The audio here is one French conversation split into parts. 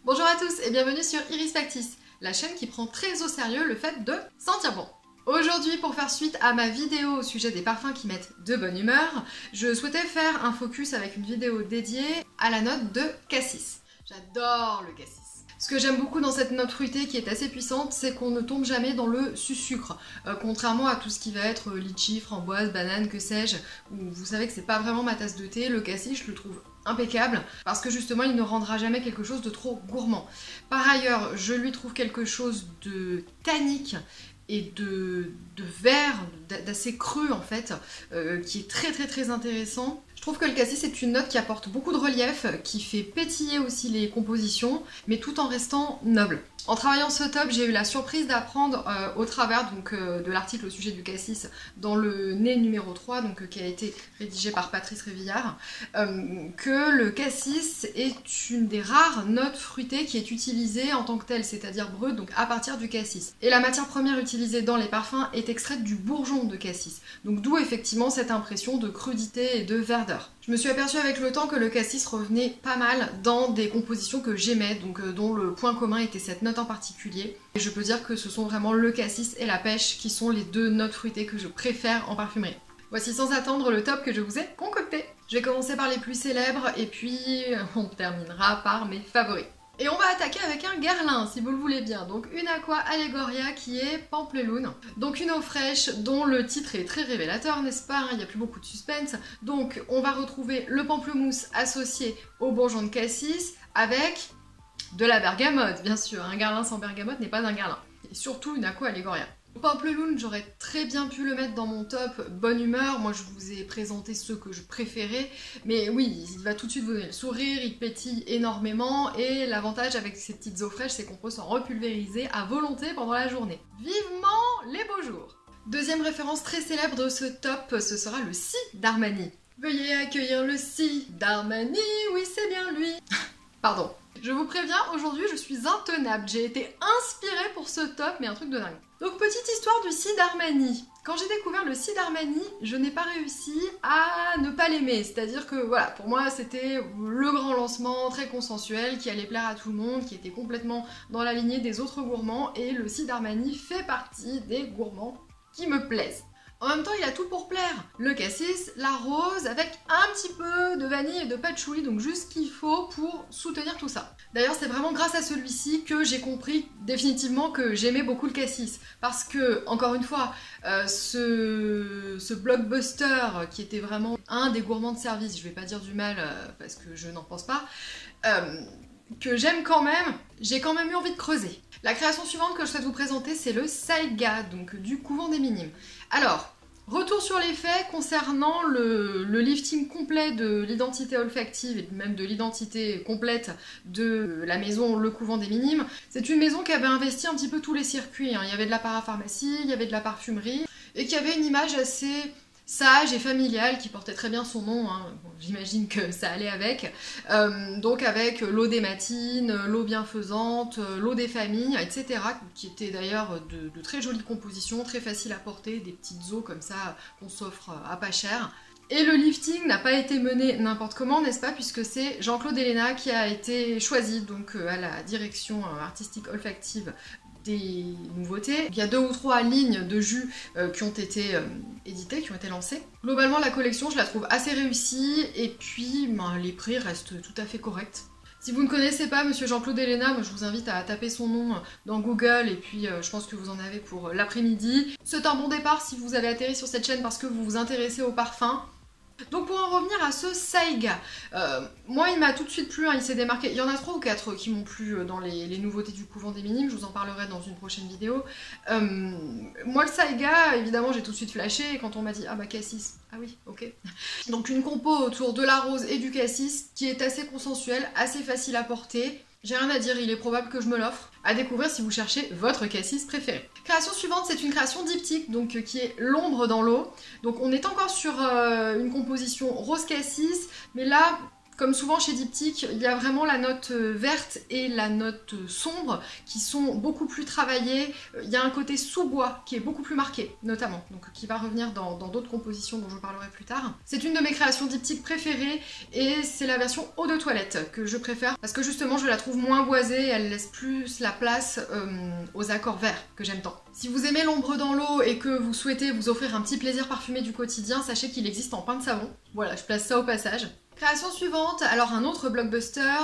Bonjour à tous et bienvenue sur Iris Factice, la chaîne qui prend très au sérieux le fait de sentir bon. Aujourd'hui, pour faire suite à ma vidéo au sujet des parfums qui mettent de bonne humeur, je souhaitais faire un focus avec une vidéo dédiée à la note de cassis. J'adore le cassis. Ce que j'aime beaucoup dans cette note fruitée qui est assez puissante, c'est qu'on ne tombe jamais dans le sucre. Contrairement à tout ce qui va être litchi, framboise, banane, que sais-je, où vous savez que c'est pas vraiment ma tasse de thé, le cassis je le trouve impeccable parce que justement il ne rendra jamais quelque chose de trop gourmand. Par ailleurs, je lui trouve quelque chose de tannique et de vert, d'assez cru en fait, qui est très intéressant. Je trouve que le cassis est une note qui apporte beaucoup de relief, qui fait pétiller aussi les compositions, mais tout en restant noble. En travaillant ce top, j'ai eu la surprise d'apprendre au travers de l'article au sujet du cassis dans le nez numéro 3, qui a été rédigé par Patrice Révillard, que le cassis est une des rares notes fruitées qui est utilisée en tant que telle, c'est-à-dire brute, donc à partir du cassis. Et la matière première utilisée dans les parfums est extraite du bourgeon de cassis, donc d'où effectivement cette impression de crudité et de verdeur. Je me suis aperçue avec le temps que le cassis revenait pas mal dans des compositions que j'aimais, dont le point commun était cette note en particulier. Et je peux dire que ce sont vraiment le cassis et la pêche qui sont les deux notes fruitées que je préfère en parfumerie. Voici sans attendre le top que je vous ai concocté. Je vais commencer par les plus célèbres et puis on terminera par mes favoris. Et on va attaquer avec un Guerlain, si vous le voulez bien. Donc une Aqua Allegoria qui est Pampleloun. Donc une eau fraîche dont le titre est très révélateur, n'est-ce pas? Il n'y a plus beaucoup de suspense. Donc on va retrouver le pamplemousse associé au bourgeon de cassis avec de la bergamote, bien sûr. Un Guerlain sans bergamote n'est pas un Guerlain. Et surtout une Aqua Allegoria. Pampleloun, j'aurais très bien pu le mettre dans mon top bonne humeur. Moi, je vous ai présenté ceux que je préférais. Mais oui, il va tout de suite vous donner le sourire, il pétille énormément. Et l'avantage avec ces petites eaux fraîches, c'est qu'on peut s'en repulvériser à volonté pendant la journée. Vivement les beaux jours! Deuxième référence très célèbre de ce top, ce sera le Si d'Armani. Veuillez accueillir le Si d'Armani, oui c'est bien lui. Pardon. Je vous préviens, aujourd'hui je suis intenable. J'ai été inspirée pour ce top, mais un truc de dingue. Donc petite histoire du Si d'Armani. Quand j'ai découvert le Si d'Armani, je n'ai pas réussi à ne pas l'aimer. C'est-à-dire que voilà, pour moi c'était le grand lancement très consensuel qui allait plaire à tout le monde, qui était complètement dans la lignée des autres gourmands. Et le Si d'Armani fait partie des gourmands qui me plaisent. En même temps, il a tout pour plaire. Le cassis, la rose, avec un petit peu de vanille et de patchouli, donc juste ce qu'il faut pour soutenir tout ça. D'ailleurs, c'est vraiment grâce à celui-ci que j'ai compris définitivement que j'aimais beaucoup le cassis. Parce que, encore une fois, ce blockbuster qui était vraiment un des gourmands de service, je vais pas dire du mal parce que je n'en pense pas, que j'aime quand même, j'ai quand même eu envie de creuser. La création suivante que je souhaite vous présenter, c'est le Saiga, donc du couvent des Minimes. Alors, retour sur les faits concernant le lifting complet de l'identité olfactive et même de l'identité complète de la maison Le Couvent des Minimes. C'est une maison qui avait investi un petit peu tous les circuits, hein. Il y avait de la parapharmacie, il y avait de la parfumerie, et qui avait une image assez sage et familiale qui portait très bien son nom, hein. Bon, j'imagine que ça allait avec. Donc avec l'eau des matines, l'eau bienfaisante, l'eau des familles, etc. Qui étaient d'ailleurs de très jolies compositions, très faciles à porter, des petites eaux comme ça qu'on s'offre à pas cher. Et le lifting n'a pas été mené n'importe comment, n'est-ce pas, puisque c'est Jean-Claude Ellena qui a été choisi donc à la direction artistique olfactive des nouveautés. Il y a 2 ou 3 lignes de jus qui ont été éditées, qui ont été lancées. Globalement, la collection, je la trouve assez réussie, et puis les prix restent tout à fait corrects. Si vous ne connaissez pas Monsieur Jean-Claude Ellena, je vous invite à taper son nom dans Google, et puis je pense que vous en avez pour l'après-midi. C'est un bon départ si vous avez atterri sur cette chaîne parce que vous vous intéressez aux parfums. Donc pour en revenir à ce Saiga, moi il m'a tout de suite plu, hein, il s'est démarqué. Il y en a 3 ou 4 qui m'ont plu dans les nouveautés du couvent des Minimes, je vous en parlerai dans une prochaine vidéo. Moi le Saiga, évidemment j'ai tout de suite flashé, et quand on m'a dit ah bah cassis, ah oui, ok. Donc une compo autour de la rose et du cassis qui est assez consensuelle, assez facile à porter. J'ai rien à dire, il est probable que je me l'offre. À découvrir si vous cherchez votre cassis préféré. Création suivante, c'est une création diptyque, donc qui est l'ombre dans l'eau. Donc on est encore sur une composition rose cassis, mais là, Comme souvent chez Diptyque, il y a vraiment la note verte et la note sombre qui sont beaucoup plus travaillées. Il y a un côté sous-bois qui est beaucoup plus marqué, notamment, donc qui va revenir dans d'autres compositions dont je parlerai plus tard. C'est une de mes créations Diptyque préférées et c'est la version eau de toilette que je préfère parce que justement je la trouve moins boisée, elle laisse plus la place aux accords verts que j'aime tant. Si vous aimez l'ombre dans l'eau et que vous souhaitez vous offrir un petit plaisir parfumé du quotidien, sachez qu'il existe en pain de savon. Voilà, je place ça au passage. Création suivante, alors un autre blockbuster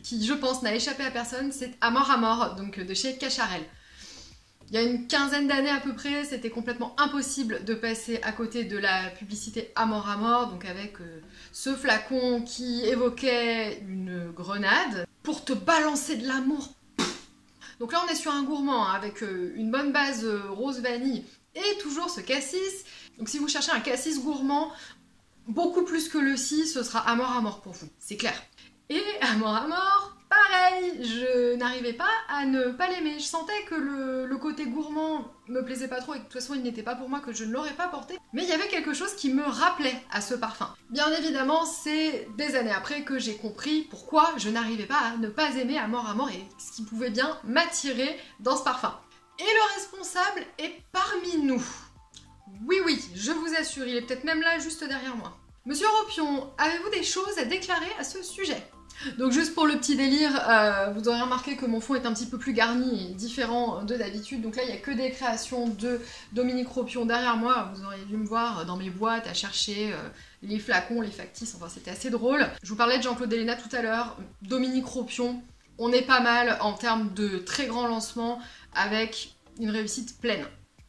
qui je pense n'a échappé à personne, c'est Amor Amor, donc de chez Cacharel. Il y a une quinzaine d'années à peu près, c'était complètement impossible de passer à côté de la publicité Amor Amor, donc avec ce flacon qui évoquait une grenade pour te balancer de l'amour. Donc là on est sur un gourmand hein, avec une bonne base rose vanille et toujours ce cassis. Donc si vous cherchez un cassis gourmand, beaucoup plus que le si, ce sera Amor Amor pour vous, c'est clair. Et Amor Amor, pareil, je n'arrivais pas à ne pas l'aimer. Je sentais que le côté gourmand me plaisait pas trop et que de toute façon il n'était pas pour moi, que je ne l'aurais pas porté. Mais il y avait quelque chose qui me rappelait à ce parfum. Bien évidemment, c'est des années après que j'ai compris pourquoi je n'arrivais pas à ne pas aimer Amor Amor et ce qui pouvait bien m'attirer dans ce parfum. Et le responsable est parmi nous. Oui, je vous assure, il est peut-être même là, juste derrière moi. Monsieur Ropion, avez-vous des choses à déclarer à ce sujet? Donc juste pour le petit délire, vous aurez remarqué que mon fond est un petit peu plus garni et différent de d'habitude. Donc là, il n'y a que des créations de Dominique Ropion derrière moi. Vous auriez dû me voir dans mes boîtes à chercher les flacons, les factices, enfin c'était assez drôle. Je vous parlais de Jean-Claude Delena tout à l'heure. Dominique Ropion, on est pas mal en termes de très grands lancements avec une réussite pleine.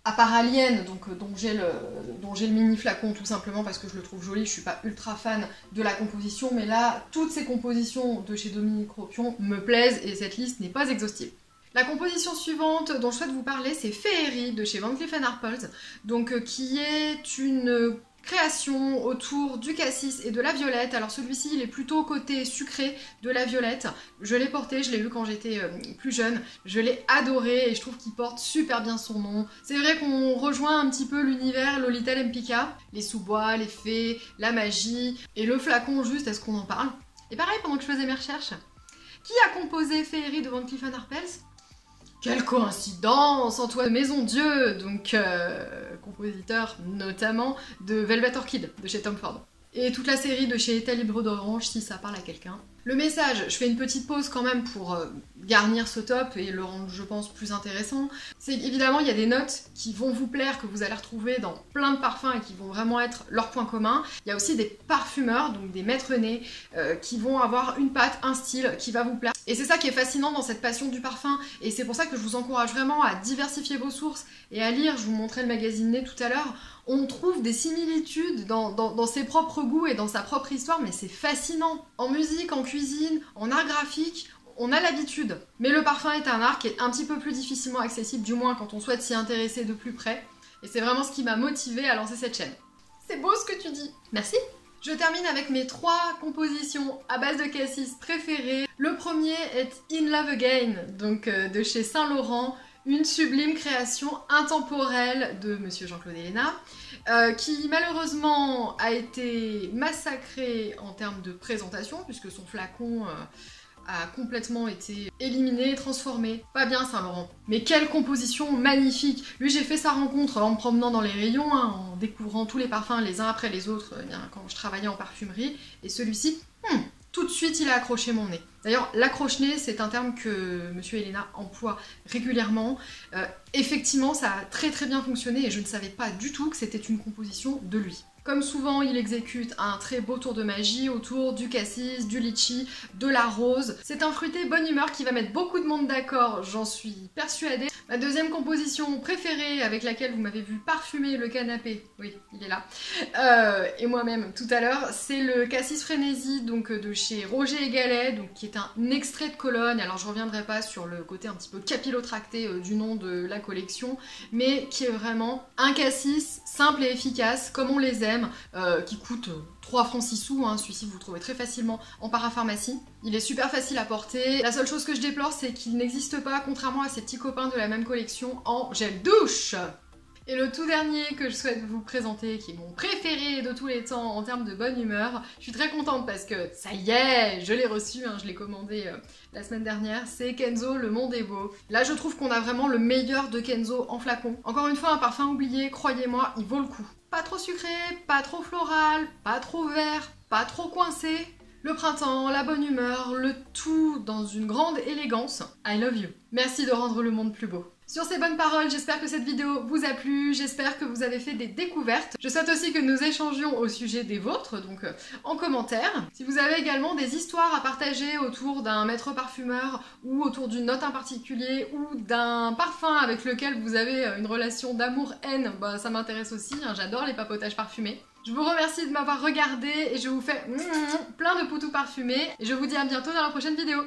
À part Alien, donc, dont j'ai le mini flacon tout simplement parce que je le trouve joli, je suis pas ultra fan de la composition, mais là, toutes ces compositions de chez Dominique Ropion me plaisent et cette liste n'est pas exhaustive. La composition suivante dont je souhaite vous parler, c'est Féerie de chez Van Cleef & Arpels, donc qui est une création autour du cassis et de la violette. Alors celui-ci il est plutôt côté sucré de la violette. Je l'ai porté, je l'ai eu quand j'étais plus jeune, je l'ai adoré et je trouve qu'il porte super bien son nom. C'est vrai qu'on rejoint un petit peu l'univers Lolita Lempicka, les sous-bois, les fées, la magie et le flacon juste, est-ce qu'on en parle? Et pareil, pendant que je faisais mes recherches, qui a composé Féerie de Van Cleef & Arpels? Quelle coïncidence! Antoine Maisondieu, donc compositeur notamment de Velvet Orchid de chez Tom Ford. Et toute la série de chez État Libre d'Orange si ça parle à quelqu'un. Le message, je fais une petite pause quand même pour garnir ce top et le rendre, je pense, plus intéressant. C'est évidemment, il y a des notes qui vont vous plaire, que vous allez retrouver dans plein de parfums et qui vont vraiment être leur point commun. Il y a aussi des parfumeurs, donc des maîtres-nés, qui vont avoir une patte, un style qui va vous plaire. Et c'est ça qui est fascinant dans cette passion du parfum. Et c'est pour ça que je vous encourage vraiment à diversifier vos sources et à lire. Je vous montrais le magazine Nez tout à l'heure. On trouve des similitudes dans ses propres goûts et dans sa propre histoire, mais c'est fascinant. En musique, en cuisine, en art graphique, on a l'habitude. Mais le parfum est un art qui est un petit peu plus difficilement accessible, du moins quand on souhaite s'y intéresser de plus près. Et c'est vraiment ce qui m'a motivée à lancer cette chaîne. C'est beau ce que tu dis. Merci. Je termine avec mes 3 compositions à base de cassis préférées. Le premier est In Love Again, donc de chez Saint Laurent. Une sublime création intemporelle de Monsieur Jean-Claude Delena, qui malheureusement a été massacré en termes de présentation, puisque son flacon a complètement été éliminé, transformé. Pas bien Saint-Laurent. Mais quelle composition magnifique! Lui, j'ai fait sa rencontre en me promenant dans les rayons, hein, en découvrant tous les parfums les uns après les autres, bien, quand je travaillais en parfumerie, et celui-ci, tout de suite, il a accroché mon nez. D'ailleurs, l'accroche-nez, c'est un terme que Monsieur Elena emploie régulièrement. Effectivement, ça a très très bien fonctionné et je ne savais pas du tout que c'était une composition de lui. Comme souvent, il exécute un très beau tour de magie autour du cassis, du litchi, de la rose. C'est un fruité bonne humeur qui va mettre beaucoup de monde d'accord, j'en suis persuadée. Ma deuxième composition préférée avec laquelle vous m'avez vu parfumer le canapé, oui, il est là, et moi-même tout à l'heure, c'est le Cassis Frénésie, donc de chez Roger et Gallet, donc qui est un extrait de Cologne. Alors je reviendrai pas sur le côté un petit peu capillotracté du nom de la collection, mais qui est vraiment un cassis simple et efficace, comme on les aime, qui coûte 3 francs 6 sous, hein. Celui-ci vous le trouvez très facilement en parapharmacie. Il est super facile à porter. La seule chose que je déplore, c'est qu'il n'existe pas, contrairement à ses petits copains de la même collection, en gel douche. Et le tout dernier que je souhaite vous présenter, qui est mon préféré de tous les temps en termes de bonne humeur, je suis très contente parce que ça y est, je l'ai reçu, je l'ai commandé la semaine dernière, c'est Kenzo Le Monde est Beau. Là je trouve qu'on a vraiment le meilleur de Kenzo en flacon. Encore une fois, un parfum oublié, croyez-moi, il vaut le coup. Pas trop sucré, pas trop floral, pas trop vert, pas trop coincé. Le printemps, la bonne humeur, le tout dans une grande élégance. I love you. Merci de rendre le monde plus beau. Sur ces bonnes paroles, j'espère que cette vidéo vous a plu, j'espère que vous avez fait des découvertes. Je souhaite aussi que nous échangions au sujet des vôtres, donc en commentaire. Si vous avez également des histoires à partager autour d'un maître parfumeur ou autour d'une note en particulier ou d'un parfum avec lequel vous avez une relation d'amour-haine, bah, ça m'intéresse aussi, j'adore les papotages parfumés. Je vous remercie de m'avoir regardé et je vous fais plein de poutous parfumés et je vous dis à bientôt dans la prochaine vidéo.